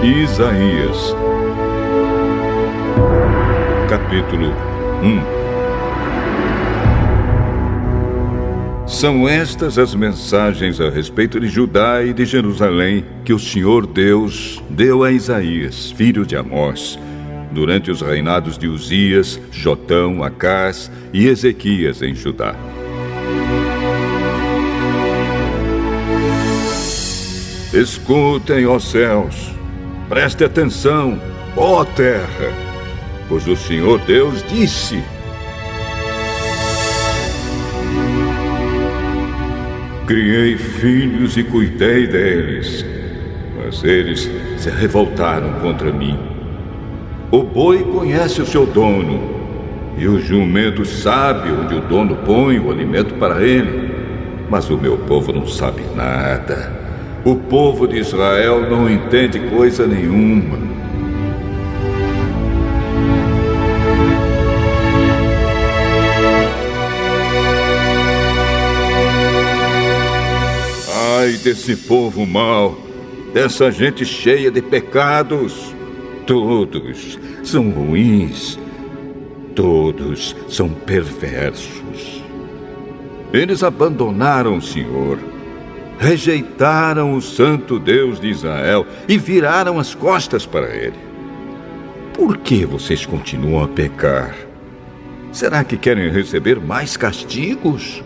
Isaías, capítulo 1. São estas as mensagens a respeito de Judá e de Jerusalém que o Senhor Deus deu a Isaías, filho de Amós, durante os reinados de Uzias, Jotão, Acás e Ezequias em Judá. Escutem, ó céus, preste atenção, ó terra, pois o Senhor Deus disse: criei filhos e cuidei deles, mas eles se revoltaram contra mim. O boi conhece o seu dono, e o jumento sabe onde o dono põe o alimento para ele, mas o meu povo não sabe nada. O povo de Israel não entende coisa nenhuma. Ai desse povo mau, dessa gente cheia de pecados. Todos são ruins, todos são perversos. Eles abandonaram o Senhor, rejeitaram o Santo Deus de Israel e viraram as costas para ele. Por que vocês continuam a pecar? Será que querem receber mais castigos?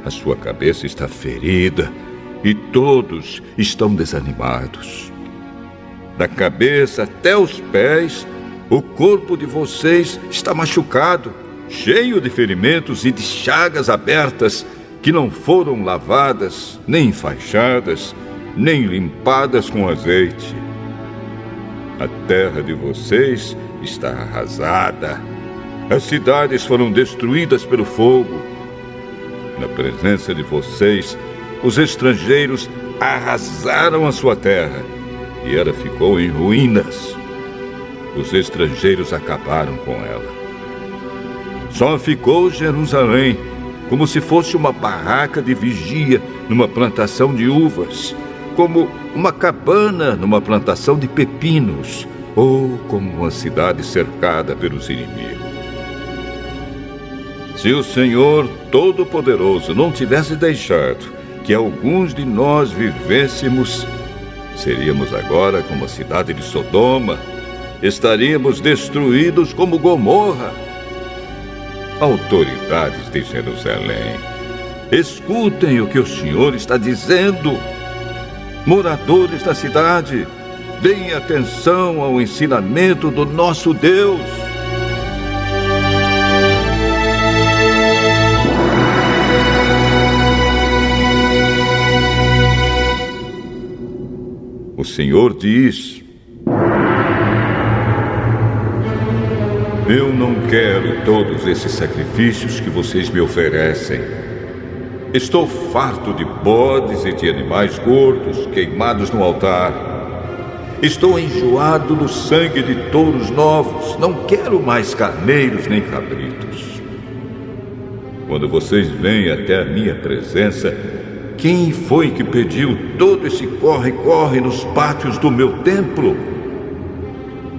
A sua cabeça está ferida e todos estão desanimados. Da cabeça até os pés, o corpo de vocês está machucado, cheio de ferimentos e de chagas abertas que não foram lavadas, nem enfaixadas, nem limpadas com azeite. A terra de vocês está arrasada. As cidades foram destruídas pelo fogo. Na presença de vocês, os estrangeiros arrasaram a sua terra e ela ficou em ruínas. Os estrangeiros acabaram com ela. Só ficou Jerusalém, como se fosse uma barraca de vigia numa plantação de uvas, como uma cabana numa plantação de pepinos, ou como uma cidade cercada pelos inimigos. Se o Senhor Todo-Poderoso não tivesse deixado que alguns de nós vivêssemos, seríamos agora como a cidade de Sodoma, estaríamos destruídos como Gomorra. Autoridades de Jerusalém, escutem o que o Senhor está dizendo. Moradores da cidade, deem atenção ao ensinamento do nosso Deus. O Senhor diz: eu não quero todos esses sacrifícios que vocês me oferecem. Estou farto de bodes e de animais gordos queimados no altar. Estou enjoado do sangue de touros novos. Não quero mais carneiros nem cabritos. Quando vocês vêm até a minha presença, quem foi que pediu todo esse corre-corre nos pátios do meu templo?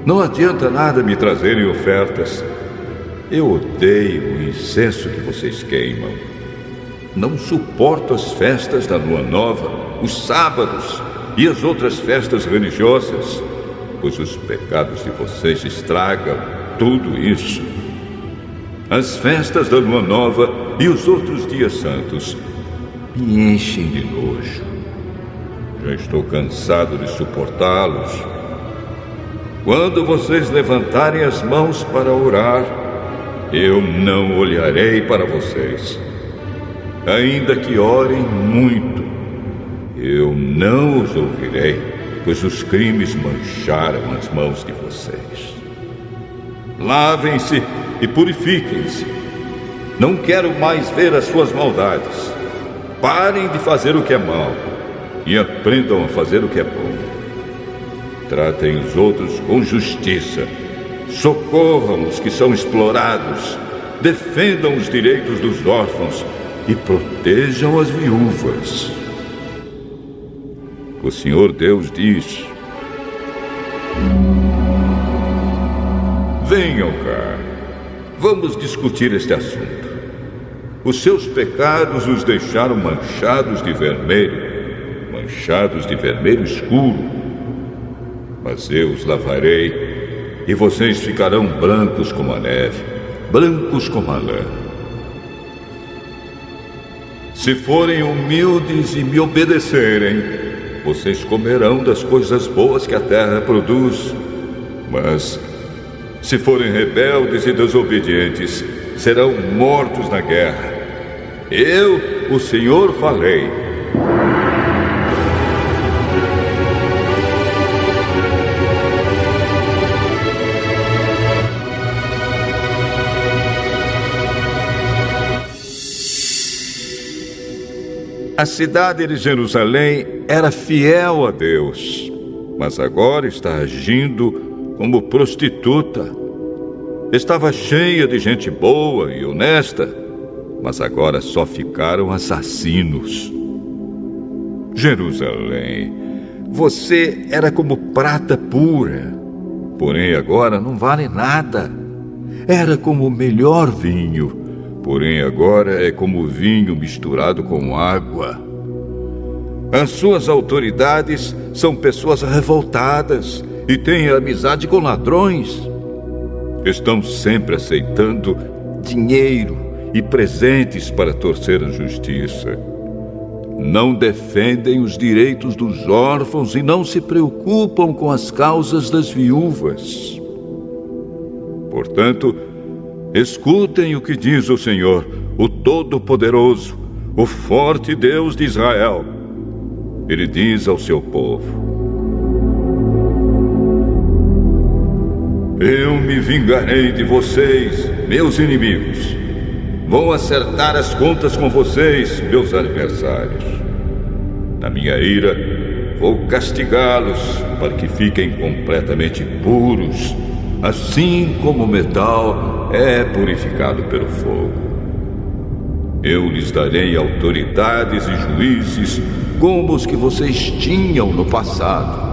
Não adianta nada me trazerem ofertas. Eu odeio o incenso que vocês queimam. Não suporto as festas da lua nova, os sábados e as outras festas religiosas, pois os pecados de vocês estragam tudo isso. As festas da lua nova e os outros dias santos me enchem de nojo. Já estou cansado de suportá-los. Quando vocês levantarem as mãos para orar, eu não olharei para vocês. Ainda que orem muito, eu não os ouvirei, pois os crimes mancharam as mãos de vocês. Lavem-se e purifiquem-se. Não quero mais ver as suas maldades. Parem de fazer o que é mal e aprendam a fazer o que é bom. Tratem os outros com justiça. Socorram os que são explorados. Defendam os direitos dos órfãos e protejam as viúvas. O Senhor Deus diz: venham cá, vamos discutir este assunto. Os seus pecados os deixaram manchados de vermelho escuro. Mas eu os lavarei e vocês ficarão brancos como a neve, brancos como a lã. Se forem humildes e me obedecerem, vocês comerão das coisas boas que a terra produz. Mas se forem rebeldes e desobedientes, serão mortos na guerra. Eu, o Senhor, falei. A cidade de Jerusalém era fiel a Deus, mas agora está agindo como prostituta. Estava cheia de gente boa e honesta, mas agora só ficaram assassinos. Jerusalém, você era como prata pura, porém agora não vale nada. Era como o melhor vinho, porém agora é como vinho misturado com água. As suas autoridades são pessoas revoltadas e têm amizade com ladrões. Estão sempre aceitando dinheiro e presentes para torcer a justiça. Não defendem os direitos dos órfãos e não se preocupam com as causas das viúvas. Portanto, escutem o que diz o Senhor, o Todo-Poderoso, o forte Deus de Israel. Ele diz ao seu povo: eu me vingarei de vocês, meus inimigos. Vou acertar as contas com vocês, meus adversários. Na minha ira, vou castigá-los para que fiquem completamente puros, assim como o metal é purificado pelo fogo. Eu lhes darei autoridades e juízes como os que vocês tinham no passado.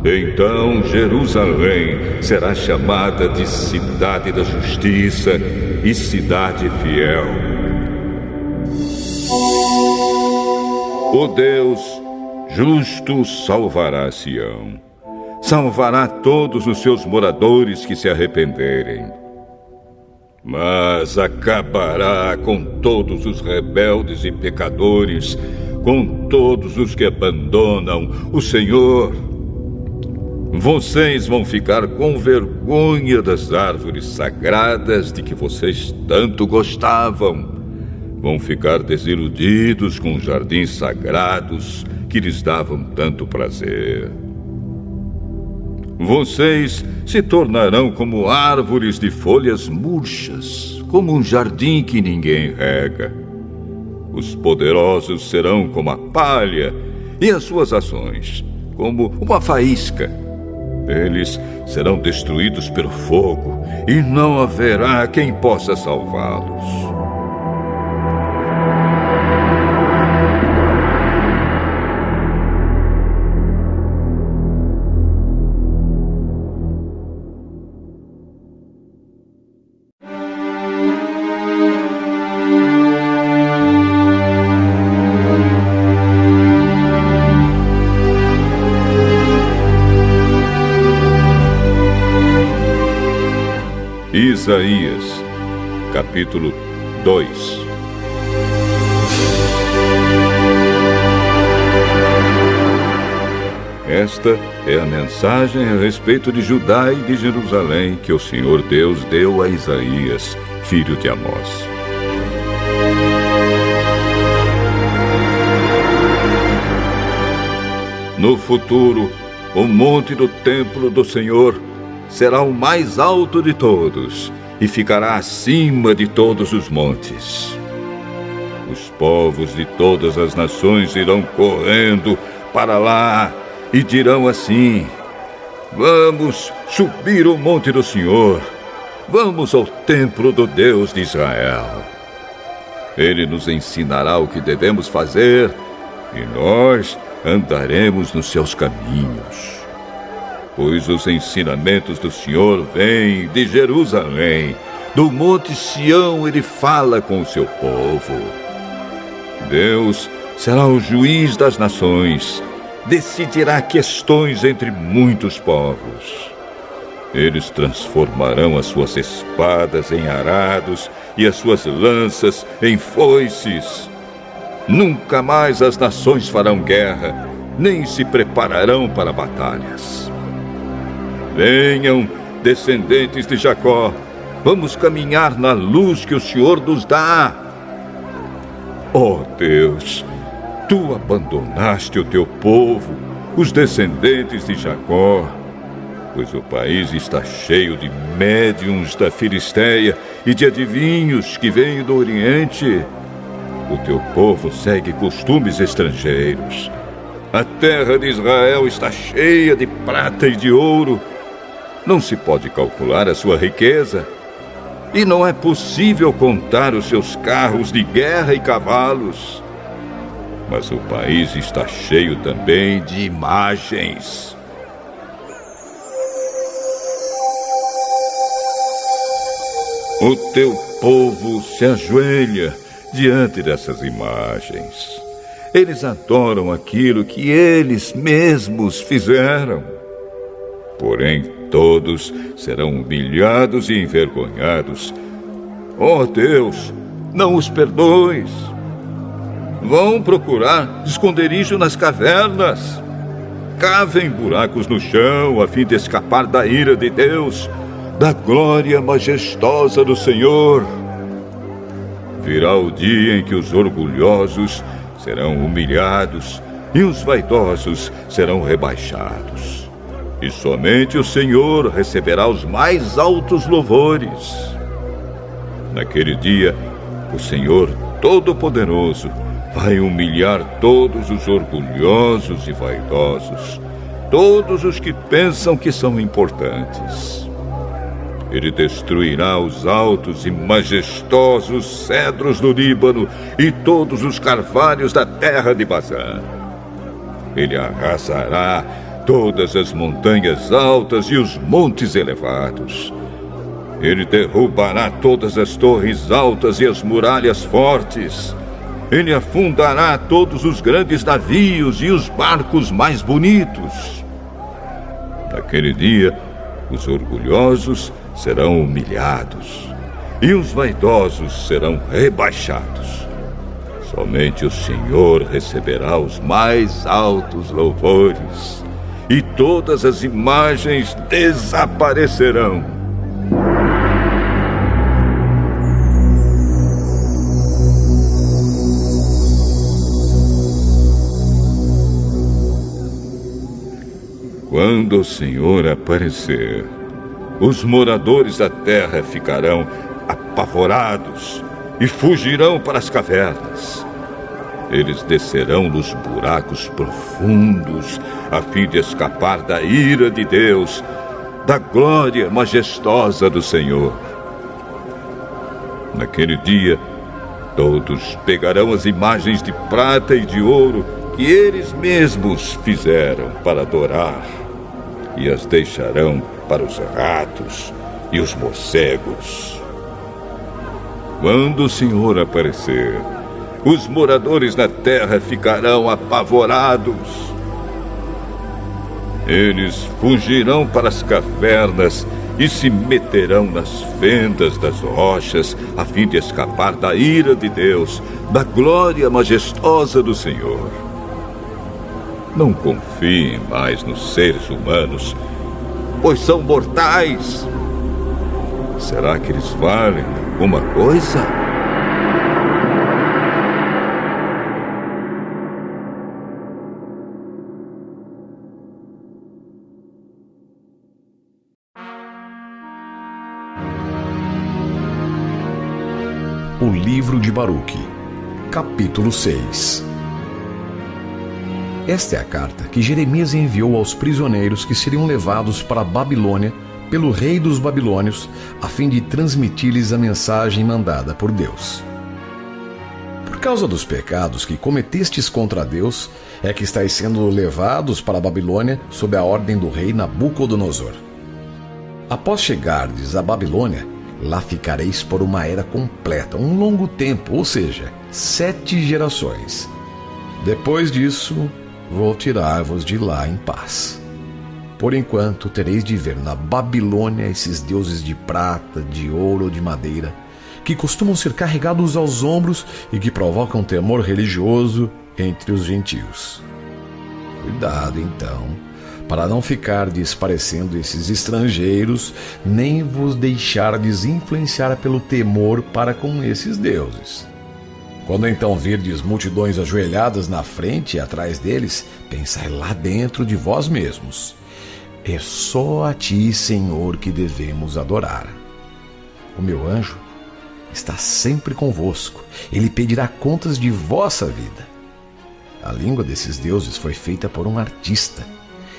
Então Jerusalém será chamada de Cidade da Justiça e Cidade Fiel. O Deus justo salvará Sião. Salvará todos os seus moradores que se arrependerem. Mas acabará com todos os rebeldes e pecadores, com todos os que abandonam o Senhor. Vocês vão ficar com vergonha das árvores sagradas de que vocês tanto gostavam. Vão ficar desiludidos com os jardins sagrados que lhes davam tanto prazer. Vocês se tornarão como árvores de folhas murchas, como um jardim que ninguém rega. Os poderosos serão como a palha e as suas ações como uma faísca. Eles serão destruídos pelo fogo e não haverá quem possa salvá-los. Isaías, capítulo 2. Esta é a mensagem a respeito de Judá e de Jerusalém que o Senhor Deus deu a Isaías, filho de Amós. No futuro, o monte do templo do Senhor será o mais alto de todos e ficará acima de todos os montes. Os povos de todas as nações irão correndo para lá e dirão assim: vamos subir o monte do Senhor, vamos ao templo do Deus de Israel. Ele nos ensinará o que devemos fazer e nós andaremos nos seus caminhos. Pois os ensinamentos do Senhor vêm de Jerusalém, do monte Sião ele fala com o seu povo. Deus será o juiz das nações, decidirá questões entre muitos povos. Eles transformarão as suas espadas em arados e as suas lanças em foices. Nunca mais as nações farão guerra, nem se prepararão para batalhas. Venham, descendentes de Jacó, vamos caminhar na luz que o Senhor nos dá. Ó Deus, tu abandonaste o teu povo, os descendentes de Jacó, pois o país está cheio de médiuns da Filisteia e de adivinhos que vêm do Oriente. O teu povo segue costumes estrangeiros. A terra de Israel está cheia de prata e de ouro. Não se pode calcular a sua riqueza. E não é possível contar os seus carros de guerra e cavalos. Mas o país está cheio também de imagens. O teu povo se ajoelha diante dessas imagens. Eles adoram aquilo que eles mesmos fizeram. Porém, todos serão humilhados e envergonhados. Ó Deus, não os perdoes. Vão procurar esconderijo nas cavernas. Cavem buracos no chão a fim de escapar da ira de Deus, da glória majestosa do Senhor. Virá o dia em que os orgulhosos serão humilhados e os vaidosos serão rebaixados. E somente o Senhor receberá os mais altos louvores. Naquele dia, o Senhor Todo-Poderoso vai humilhar todos os orgulhosos e vaidosos, todos os que pensam que são importantes. Ele destruirá os altos e majestosos cedros do Líbano e todos os carvalhos da terra de Bazã. Ele arrasará todas as montanhas altas e os montes elevados. Ele derrubará todas as torres altas e as muralhas fortes. Ele afundará todos os grandes navios e os barcos mais bonitos. Naquele dia, os orgulhosos serão humilhados e os vaidosos serão rebaixados. Somente o Senhor receberá os mais altos louvores e todas as imagens desaparecerão. Quando o Senhor aparecer, os moradores da terra ficarão apavorados e fugirão para as cavernas. Eles descerão nos buracos profundos a fim de escapar da ira de Deus, da glória majestosa do Senhor. Naquele dia, todos pegarão as imagens de prata e de ouro que eles mesmos fizeram para adorar e as deixarão para os ratos e os morcegos. Quando o Senhor aparecer, os moradores da terra ficarão apavorados. Eles fugirão para as cavernas e se meterão nas fendas das rochas a fim de escapar da ira de Deus, da glória majestosa do Senhor. Não confiem mais nos seres humanos, pois são mortais. Será que eles valem alguma coisa? O livro de Baruque, capítulo 6. Esta é a carta que Jeremias enviou aos prisioneiros que seriam levados para a Babilônia pelo rei dos babilônios, a fim de transmitir-lhes a mensagem mandada por Deus. Por causa dos pecados que cometestes contra Deus, é que estáis sendo levados para a Babilônia sob a ordem do rei Nabucodonosor. Após chegardes à Babilônia, lá ficareis por uma era completa, um longo tempo, ou seja, 7 gerações. Depois disso, vou tirar-vos de lá em paz. Por enquanto, tereis de ver na Babilônia esses deuses de prata, de ouro ou de madeira, que costumam ser carregados aos ombros e que provocam temor religioso entre os gentios. Cuidado, então, para não ficardes parecendo esses estrangeiros, nem vos deixardes influenciar pelo temor para com esses deuses. Quando então virdes multidões ajoelhadas na frente e atrás deles, pensai lá dentro de vós mesmos: é só a ti, Senhor, que devemos adorar. O meu anjo está sempre convosco. Ele pedirá contas de vossa vida. A língua desses deuses foi feita por um artista.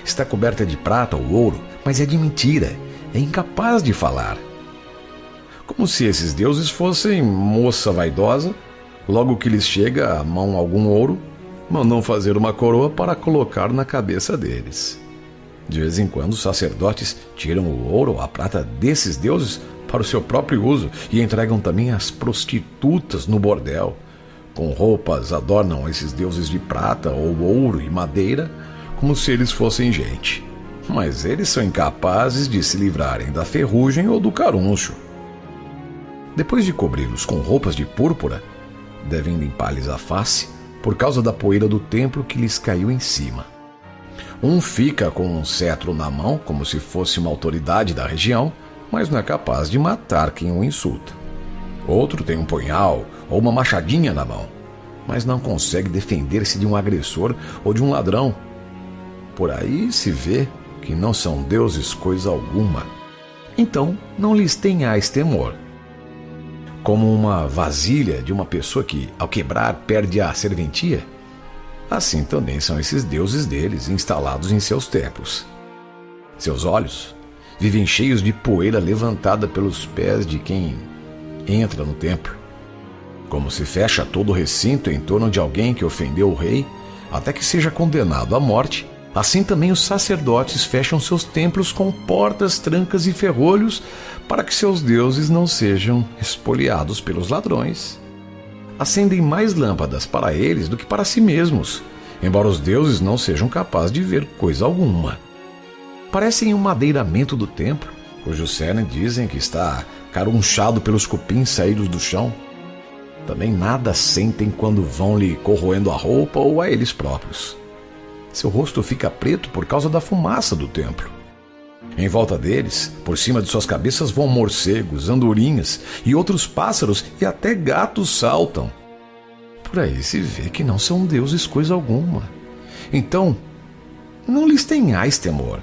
Está coberta de prata ou ouro, mas é de mentira. É incapaz de falar. Como se esses deuses fossem moça vaidosa, logo que lhes chega à mão algum ouro, mandam fazer uma coroa para colocar na cabeça deles. De vez em quando, os sacerdotes tiram o ouro ou a prata desses deuses para o seu próprio uso e entregam também às prostitutas no bordel. Com roupas adornam esses deuses de prata ou ouro e madeira como se eles fossem gente. Mas eles são incapazes de se livrarem da ferrugem ou do caruncho. Depois de cobri-los com roupas de púrpura, devem limpar-lhes a face por causa da poeira do templo que lhes caiu em cima. Um fica com um cetro na mão, como se fosse uma autoridade da região, mas não é capaz de matar quem o insulta. Outro tem um punhal ou uma machadinha na mão, mas não consegue defender-se de um agressor ou de um ladrão. Por aí se vê que não são deuses coisa alguma. Então não lhes tenhais temor. Como uma vasilha de uma pessoa que, ao quebrar, perde a serventia, assim também são esses deuses deles instalados em seus templos. Seus olhos vivem cheios de poeira levantada pelos pés de quem entra no templo. Como se fecha todo o recinto em torno de alguém que ofendeu o rei, até que seja condenado à morte, assim também os sacerdotes fecham seus templos com portas, trancas e ferrolhos para que seus deuses não sejam espoliados pelos ladrões. Acendem mais lâmpadas para eles do que para si mesmos, embora os deuses não sejam capazes de ver coisa alguma. Parecem um madeiramento do templo, cujo cerne dizem que está carunchado pelos cupins saídos do chão. Também nada sentem quando vão lhe corroendo a roupa ou a eles próprios. Seu rosto fica preto por causa da fumaça do templo. Em volta deles, por cima de suas cabeças, voam morcegos, andorinhas e outros pássaros, e até gatos saltam. Por aí se vê que não são deuses coisa alguma. Então, não lhes tenhais temor.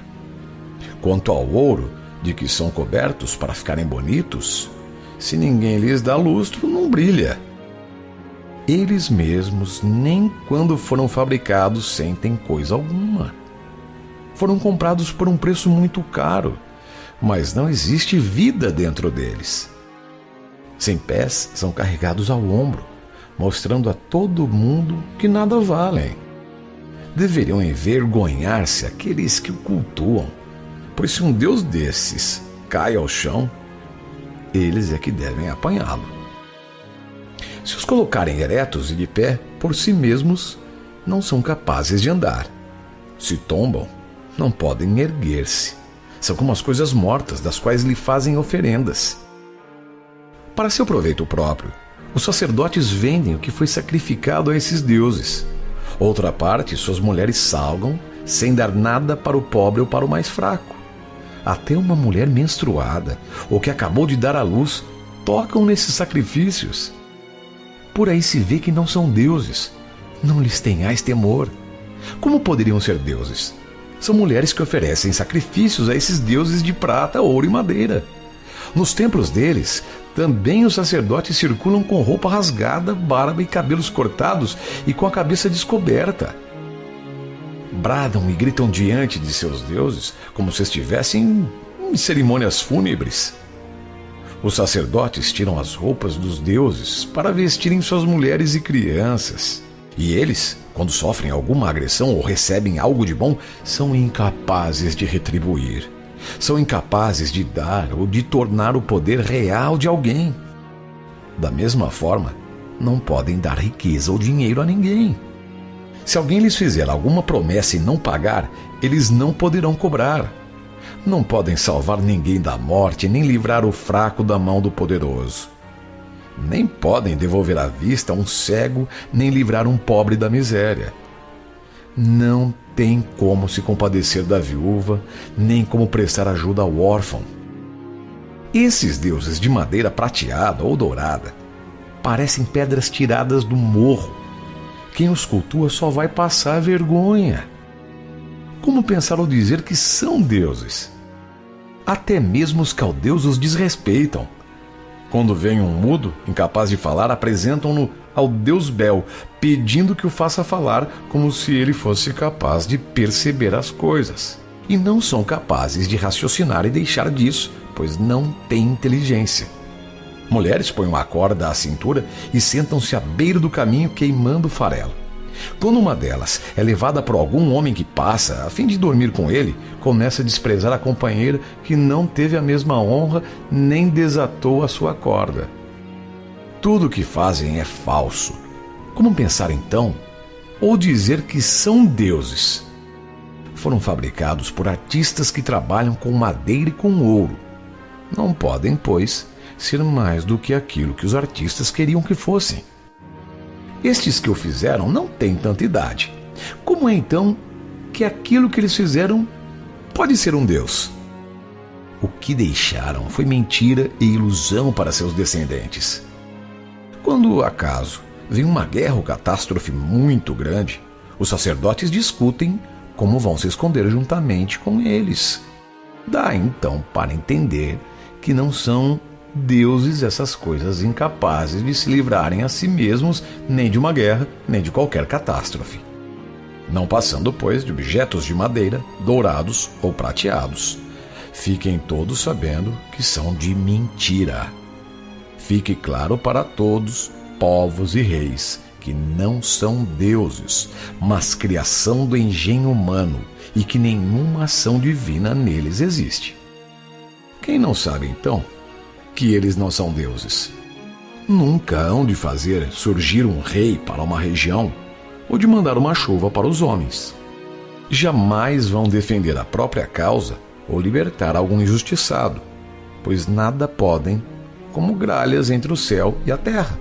Quanto ao ouro, de que são cobertos para ficarem bonitos, se ninguém lhes dá lustro, não brilha. Eles mesmos, nem quando foram fabricados, sentem coisa alguma. Foram comprados por um preço muito caro, mas não existe vida dentro deles. Sem pés, são carregados ao ombro, mostrando a todo mundo que nada valem. Deveriam envergonhar-se aqueles que o cultuam, pois se um deus desses cai ao chão, eles é que devem apanhá-lo. Se os colocarem eretos e de pé, por si mesmos, não são capazes de andar. Se tombam, não podem erguer-se. São como as coisas mortas, das quais lhe fazem oferendas. Para seu proveito próprio, os sacerdotes vendem o que foi sacrificado a esses deuses. Outra parte, suas mulheres salgam, sem dar nada para o pobre ou para o mais fraco. Até uma mulher menstruada, ou que acabou de dar à luz, tocam nesses sacrifícios. Por aí se vê que não são deuses. Não lhes tenhais temor. Como poderiam ser deuses? São mulheres que oferecem sacrifícios a esses deuses de prata, ouro e madeira. Nos templos deles, também os sacerdotes circulam com roupa rasgada, barba e cabelos cortados e com a cabeça descoberta. Bradam e gritam diante de seus deuses como se estivessem em cerimônias fúnebres. Os sacerdotes tiram as roupas dos deuses para vestirem suas mulheres e crianças. E eles, quando sofrem alguma agressão ou recebem algo de bom, são incapazes de retribuir. São incapazes de dar ou de tornar o poder real de alguém. Da mesma forma, não podem dar riqueza ou dinheiro a ninguém. Se alguém lhes fizer alguma promessa e não pagar, eles não poderão cobrar. Não podem salvar ninguém da morte, nem livrar o fraco da mão do poderoso. Nem podem devolver a vista a um cego, nem livrar um pobre da miséria. Não tem como se compadecer da viúva, nem como prestar ajuda ao órfão. Esses deuses de madeira prateada ou dourada parecem pedras tiradas do morro. Quem os cultua só vai passar vergonha. Como pensar ou dizer que são deuses? Até mesmo os caldeus os desrespeitam. Quando vem um mudo, incapaz de falar, apresentam-no ao deus Bel, pedindo que o faça falar como se ele fosse capaz de perceber as coisas. E não são capazes de raciocinar e deixar disso, pois não têm inteligência. Mulheres põem uma corda à cintura e sentam-se à beira do caminho queimando farelo. Quando uma delas é levada por algum homem que passa, a fim de dormir com ele, começa a desprezar a companheira que não teve a mesma honra nem desatou a sua corda. Tudo o que fazem é falso. Como pensar então, ou dizer que são deuses? Foram fabricados por artistas que trabalham com madeira e com ouro. Não podem, pois, ser mais do que aquilo que os artistas queriam que fossem. Estes que o fizeram não têm tanta idade. Como é então que aquilo que eles fizeram pode ser um deus? O que deixaram foi mentira e ilusão para seus descendentes. Quando, acaso, vem uma guerra ou catástrofe muito grande, os sacerdotes discutem como vão se esconder juntamente com eles. Dá então para entender que não são deuses essas coisas incapazes de se livrarem a si mesmos nem de uma guerra, nem de qualquer catástrofe. Não passando, pois, de objetos de madeira, dourados ou prateados. Fiquem todos sabendo que são de mentira. Fique claro para todos, povos e reis, que não são deuses, mas criação do engenho humano e que nenhuma ação divina neles existe. Quem não sabe, então, que eles não são deuses? Nunca hão de fazer surgir um rei para uma região ou de mandar uma chuva para os homens. Jamais vão defender a própria causa ou libertar algum injustiçado, pois nada podem como gralhas entre o céu e a terra.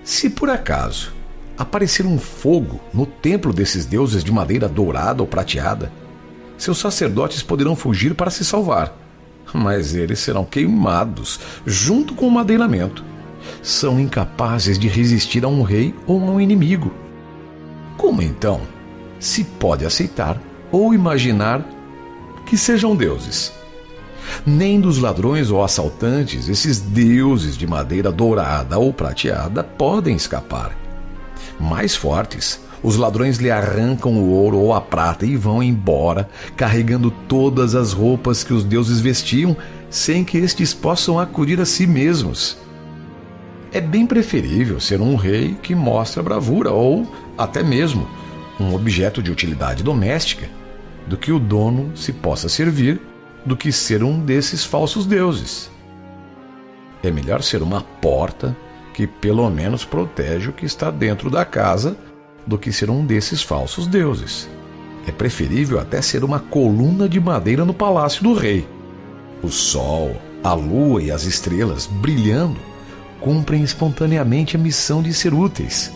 Se por acaso aparecer um fogo no templo desses deuses de madeira dourada ou prateada, seus sacerdotes poderão fugir para se salvar, mas eles serão queimados junto com o madeiramento. São incapazes de resistir a um rei ou a um inimigo. Como então se pode aceitar ou imaginar que sejam deuses? Nem dos ladrões ou assaltantes esses deuses de madeira dourada ou prateada podem escapar. Mais fortes, os ladrões lhe arrancam o ouro ou a prata e vão embora, carregando todas as roupas que os deuses vestiam, sem que estes possam acudir a si mesmos. É bem preferível ser um rei que mostra bravura ou, até mesmo, um objeto de utilidade doméstica, do que o dono se possa servir, do que ser um desses falsos deuses. É melhor ser uma porta que pelo menos protege o que está dentro da casa, do que ser um desses falsos deuses. É preferível até ser uma coluna de madeira no palácio do rei. O sol, a lua e as estrelas, brilhando, cumprem espontaneamente a missão de ser úteis.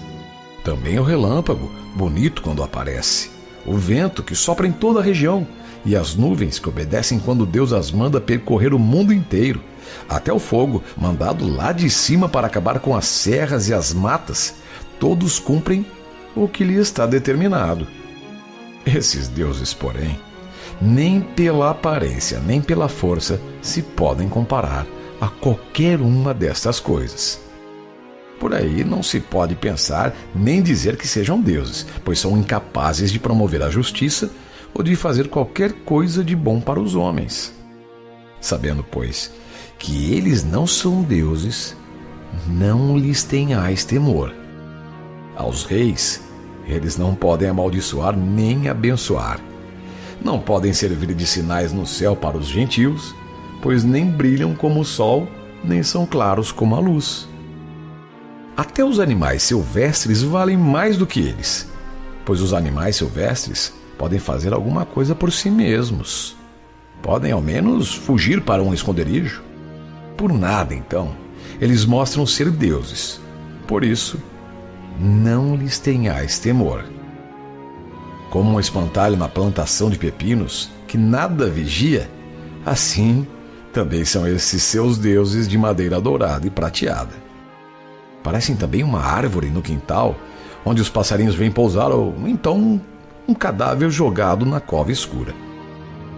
Também o relâmpago, bonito quando aparece, o vento que sopra em toda a região e as nuvens que obedecem quando Deus as manda percorrer o mundo inteiro, até o fogo, mandado lá de cima para acabar com as serras e as matas, todos cumprem o que lhe está determinado. Esses deuses, porém, nem pela aparência, nem pela força, se podem comparar a qualquer uma destas coisas. Por aí não se pode pensar nem dizer que sejam deuses, pois são incapazes de promover a justiça ou de fazer qualquer coisa de bom para os homens. Sabendo, pois, que eles não são deuses, não lhes tenhais temor. Aos reis, eles não podem amaldiçoar nem abençoar. Não podem servir de sinais no céu para os gentios, pois nem brilham como o sol, nem são claros como a luz. Até os animais silvestres valem mais do que eles, pois os animais silvestres podem fazer alguma coisa por si mesmos. Podem, ao menos, fugir para um esconderijo. Por nada, então, eles mostram ser deuses. Por isso, não lhes tenhais temor. Como um espantalho na plantação de pepinos, que nada vigia, assim também são esses seus deuses de madeira dourada e prateada. Parecem também uma árvore no quintal, onde os passarinhos vêm pousar, ou então um cadáver jogado na cova escura.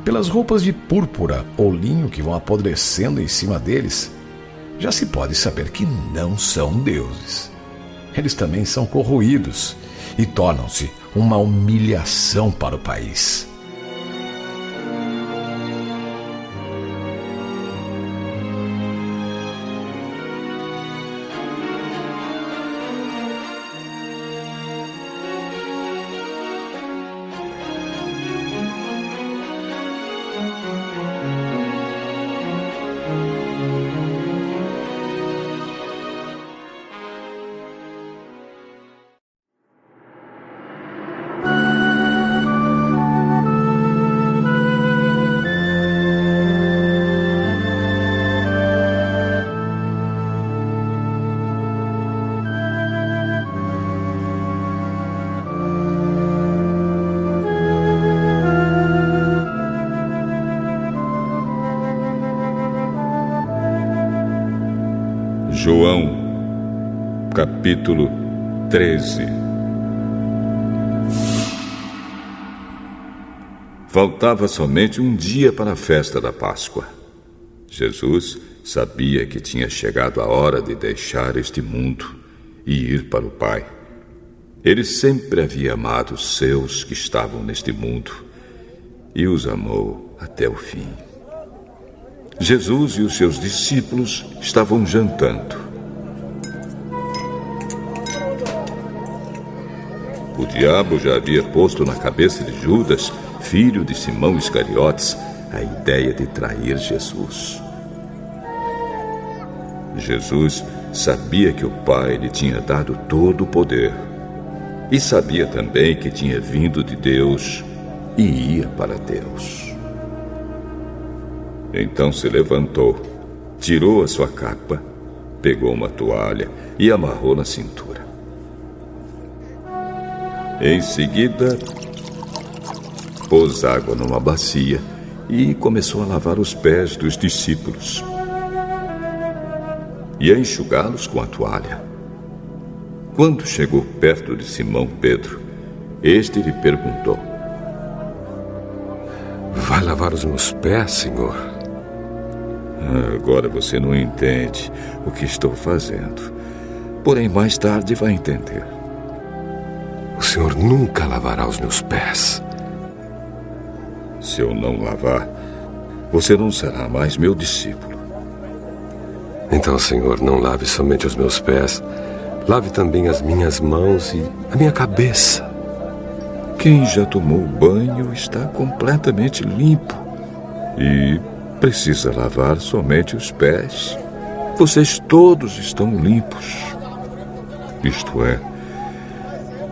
Pelas roupas de púrpura ou linho que vão apodrecendo em cima deles, já se pode saber que não são deuses. Eles também são corroídos e tornam-se uma humilhação para o país. João, capítulo 13. Faltava somente um dia para a festa da Páscoa. Jesus sabia que tinha chegado a hora de deixar este mundo e ir para o Pai. Ele sempre havia amado os seus que estavam neste mundo e os amou até o fim. Jesus e os seus discípulos estavam jantando. O diabo já havia posto na cabeça de Judas, filho de Simão Iscariotes, a ideia de trair Jesus. Jesus sabia que o Pai lhe tinha dado todo o poder e sabia também que tinha vindo de Deus e ia para Deus. Então se levantou, tirou a sua capa, pegou uma toalha e amarrou na cintura. Em seguida, pôs água numa bacia e começou a lavar os pés dos discípulos e a enxugá-los com a toalha. Quando chegou perto de Simão Pedro, este lhe perguntou: "Vai lavar os meus pés, Senhor?" Agora você não entende o que estou fazendo. Porém, mais tarde vai entender. O Senhor nunca lavará os meus pés. Se eu não lavar, você não será mais meu discípulo. Então, Senhor, não lave somente os meus pés, lave também as minhas mãos e a minha cabeça. Quem já tomou banho está completamente limpo e precisa lavar somente os pés. Vocês todos estão limpos. Isto é,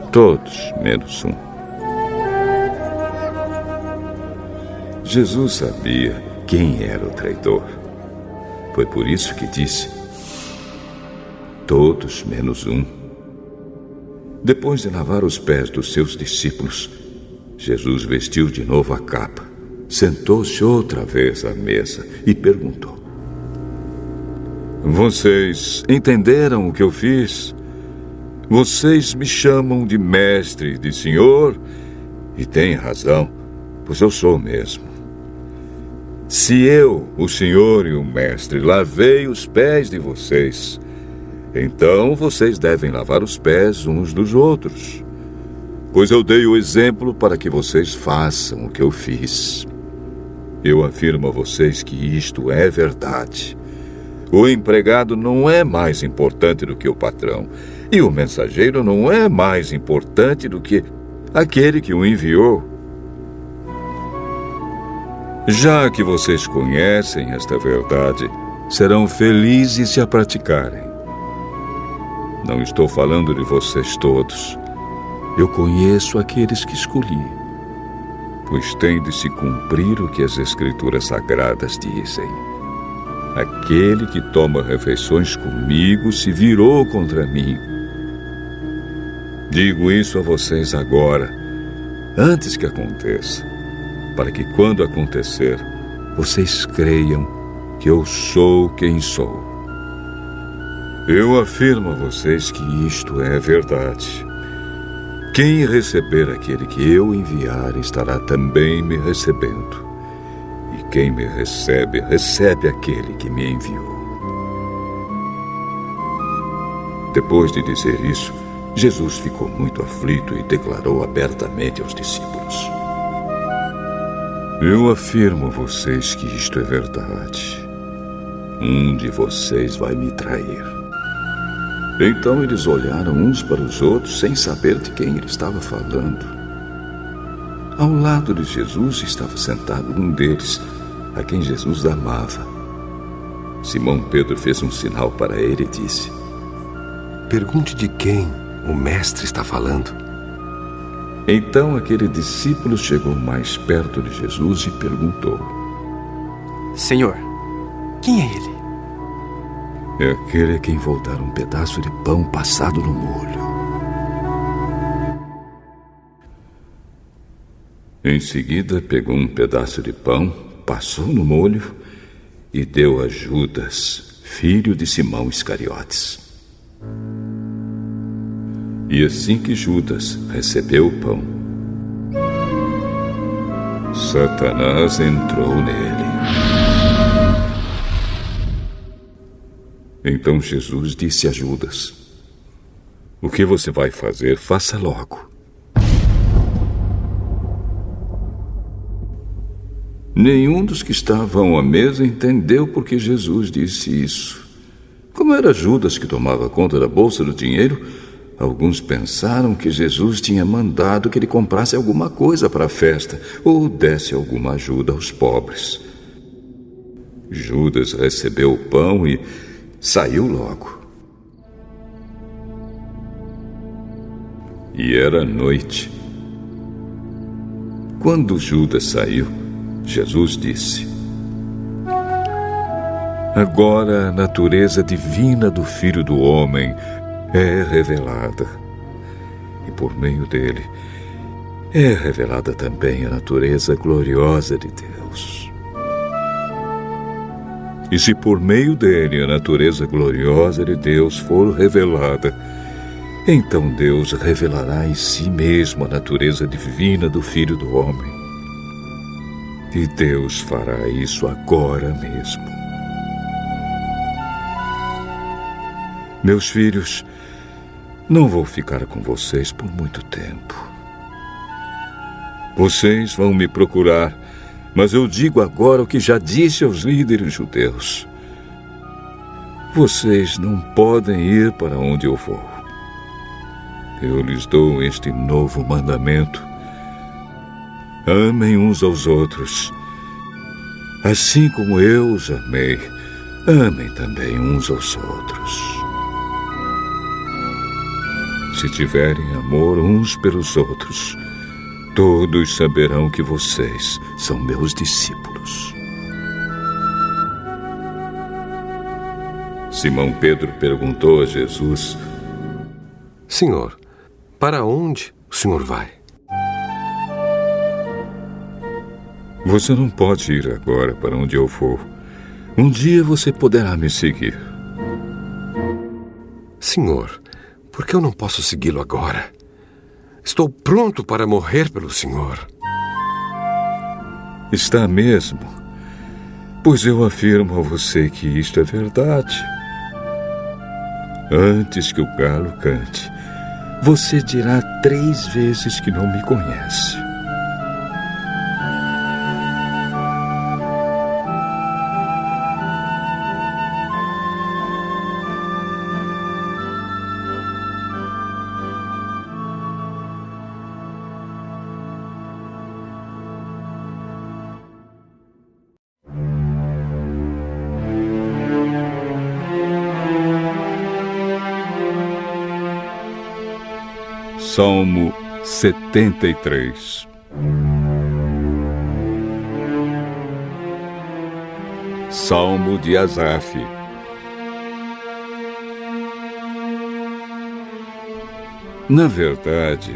todos menos um. Jesus sabia quem era o traidor. Foi por isso que disse: todos menos um. Depois de lavar os pés dos seus discípulos, Jesus vestiu de novo a capa, sentou-se outra vez à mesa e perguntou: vocês entenderam o que eu fiz? Vocês me chamam de mestre, de senhor, e têm razão, pois eu sou mesmo. Se eu, o Senhor e o Mestre, lavei os pés de vocês, então vocês devem lavar os pés uns dos outros, pois eu dei o exemplo para que vocês façam o que eu fiz. Eu afirmo a vocês que isto é verdade. O empregado não é mais importante do que o patrão, e o mensageiro não é mais importante do que aquele que o enviou. Já que vocês conhecem esta verdade, serão felizes se a praticarem. Não estou falando de vocês todos. Eu conheço aqueles que escolhi, pois tem de se cumprir o que as Escrituras Sagradas dizem. Aquele que toma refeições comigo se virou contra mim. Digo isso a vocês agora, antes que aconteça, para que quando acontecer, vocês creiam que eu sou quem sou. Eu afirmo a vocês que isto é verdade. Quem receber aquele que eu enviar estará também me recebendo. E quem me recebe, recebe aquele que me enviou. Depois de dizer isso, Jesus ficou muito aflito e declarou abertamente aos discípulos: Eu afirmo a vocês que isto é verdade. Um de vocês vai me trair. Então eles olharam uns para os outros sem saber de quem ele estava falando. Ao lado de Jesus estava sentado um deles, a quem Jesus amava. Simão Pedro fez um sinal para ele e disse: Pergunte de quem o mestre está falando. Então aquele discípulo chegou mais perto de Jesus e perguntou: Senhor, quem é ele? É aquele a quem vou dar um pedaço de pão passado no molho. Em seguida, pegou um pedaço de pão, passou no molho e deu a Judas, filho de Simão Iscariotes. E assim que Judas recebeu o pão, Satanás entrou nele. Então Jesus disse a Judas: O que você vai fazer, faça logo. Nenhum dos que estavam à mesa entendeu por que Jesus disse isso. Como era Judas que tomava conta da bolsa do dinheiro, alguns pensaram que Jesus tinha mandado que ele comprasse alguma coisa para a festa ou desse alguma ajuda aos pobres. Judas recebeu o pão e saiu logo. E era noite. Quando Judas saiu, Jesus disse: Agora a natureza divina do Filho do Homem é revelada. E por meio dele é revelada também a natureza gloriosa de Deus. E se por meio dele a natureza gloriosa de Deus for revelada, então Deus revelará em si mesmo a natureza divina do Filho do Homem. E Deus fará isso agora mesmo. Meus filhos, não vou ficar com vocês por muito tempo. Vocês vão me procurar, mas eu digo agora o que já disse aos líderes judeus. Vocês não podem ir para onde eu vou. Eu lhes dou este novo mandamento: amem uns aos outros. Assim como eu os amei, amem também uns aos outros. Se tiverem amor uns pelos outros, todos saberão que vocês são meus discípulos. Simão Pedro perguntou a Jesus: Senhor, para onde o Senhor vai? Você não pode ir agora para onde eu vou. Um dia você poderá me seguir. Senhor, por que eu não posso segui-lo agora? Estou pronto para morrer pelo Senhor. Está mesmo, pois eu afirmo a você que isto é verdade. Antes que o galo cante, você dirá 3 vezes que não me conhece. Salmo 73. Salmo de Asaf. Na verdade,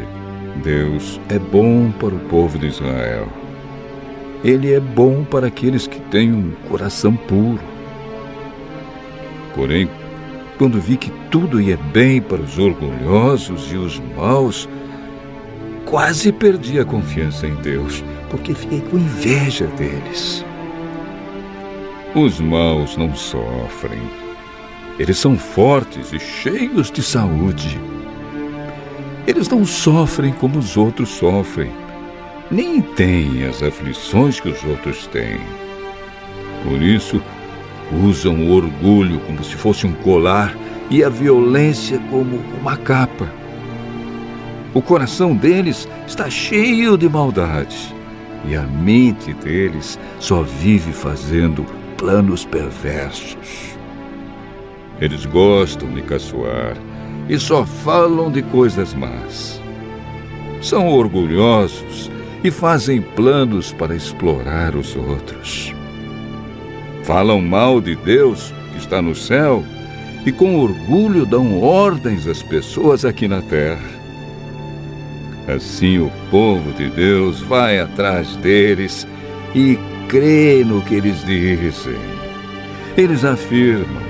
Deus é bom para o povo de Israel. Ele é bom para aqueles que têm um coração puro. Porém, quando vi que tudo ia bem para os orgulhosos e os maus, quase perdi a confiança em Deus, porque fiquei com inveja deles. Os maus não sofrem. Eles são fortes e cheios de saúde. Eles não sofrem como os outros sofrem, nem têm as aflições que os outros têm. Por isso, usam o orgulho como se fosse um colar e a violência como uma capa. O coração deles está cheio de maldade e a mente deles só vive fazendo planos perversos. Eles gostam de caçoar e só falam de coisas más. São orgulhosos e fazem planos para explorar os outros. Falam mal de Deus, que está no céu, e com orgulho dão ordens às pessoas aqui na terra. Assim o povo de Deus vai atrás deles e crê no que eles dizem. Eles afirmam: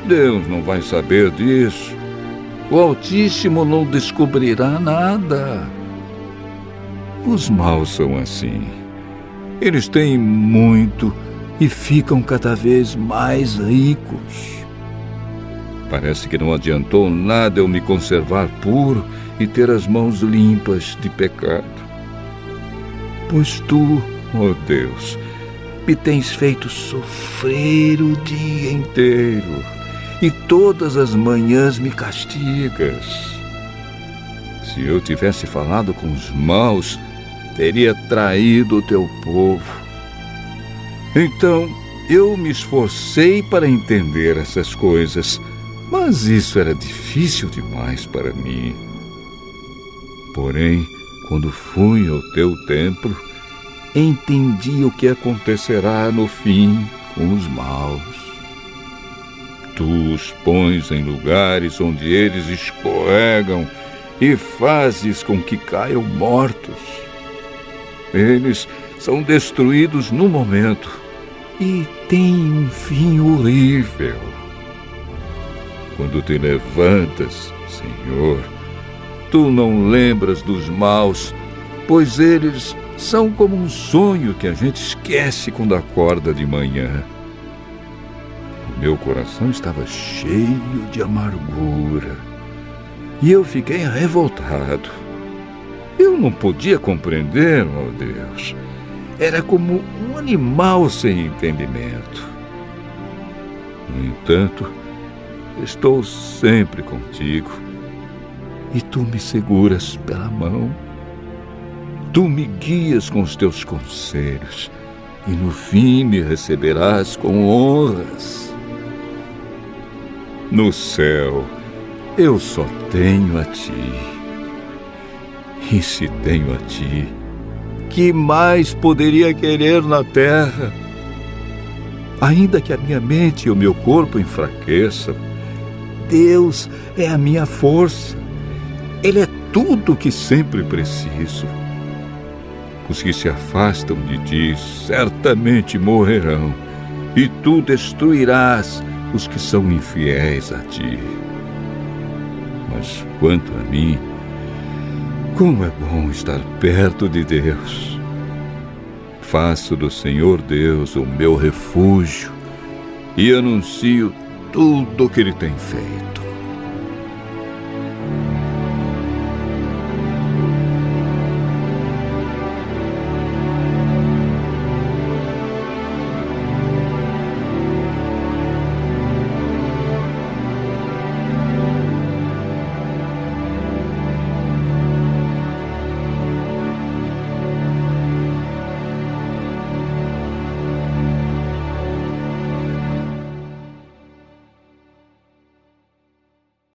Deus não vai saber disso. O Altíssimo não descobrirá nada. Os maus são assim. Eles têm muito e ficam cada vez mais ricos. Parece que não adiantou nada eu me conservar puro e ter as mãos limpas de pecado. Pois tu, ó Deus, me tens feito sofrer o dia inteiro e todas as manhãs me castigas. Se eu tivesse falado com os maus, teria traído o teu povo. Então, eu me esforcei para entender essas coisas, mas isso era difícil demais para mim. Porém, quando fui ao teu templo, entendi o que acontecerá no fim com os maus. Tu os pões em lugares onde eles escorregam e fazes com que caiam mortos. Eles são destruídos no momento e têm um fim horrível. Quando te levantas, Senhor, tu não lembras dos maus, pois eles são como um sonho que a gente esquece quando acorda de manhã. O meu coração estava cheio de amargura e eu fiquei revoltado. Eu não podia compreender, ó Deus. Era como um animal sem entendimento. No entanto, estou sempre contigo e tu me seguras pela mão. Tu me guias com os teus conselhos e no fim me receberás com honras. No céu, eu só tenho a ti. E se tenho a ti, que mais poderia querer na terra? Ainda que a minha mente e o meu corpo enfraqueçam, Deus é a minha força. Ele é tudo o que sempre preciso. Os que se afastam de ti certamente morrerão, e tu destruirás os que são infiéis a ti. Mas quanto a mim, como é bom estar perto de Deus. Faço do Senhor Deus o meu refúgio e anuncio tudo o que Ele tem feito.